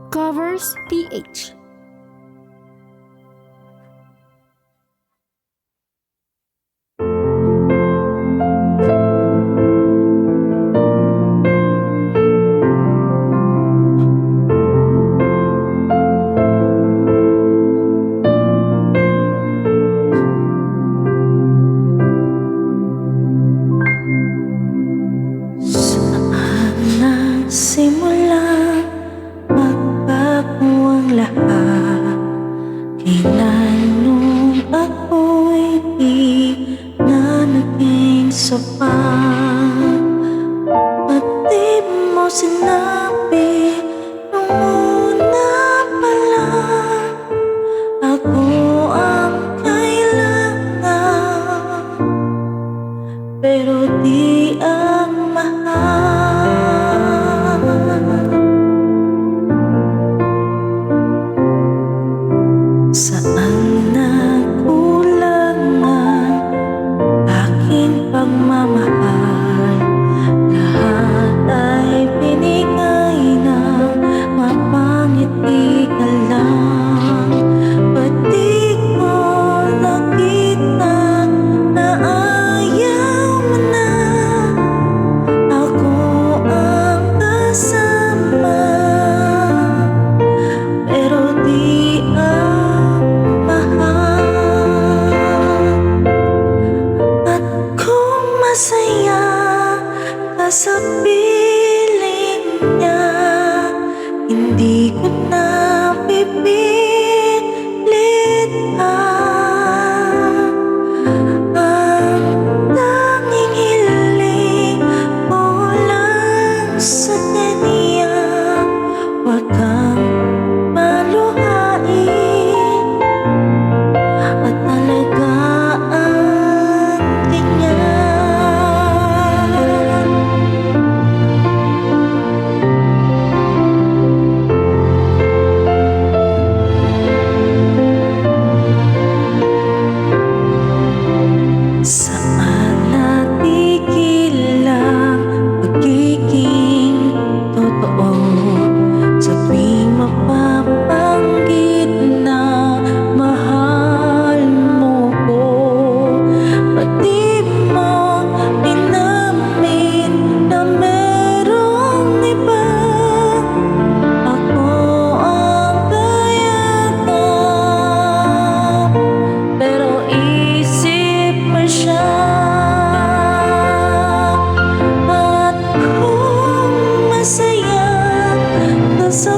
Covers PH. Simula magbago ang lahat. Kailan nung ako'y di na naging sapat. Pati mo sinabi nung una pa lang, ako ang kailangan, pero di ang mahal. Saan nagkulang ang aking pagmamahal? Lahat ay binigay ng mapangiti ka lang. Ba't di ko nakita na ayaw mo na ako ang kasama, pero di ang mahal? At kung masaya ka sa piling niya, hindi ko na pipilit pa. Ang tanging hiling mo lang sa kanya, huwag kang maluhain at alagaan kanya. Saan natigil ang pagiging totoo? Sa tuwing mapapanggit na mahal mo ko, pati mo inamin na merong iba. Ako ang kayakap, pero isip mo siya. At kung masaya ka sa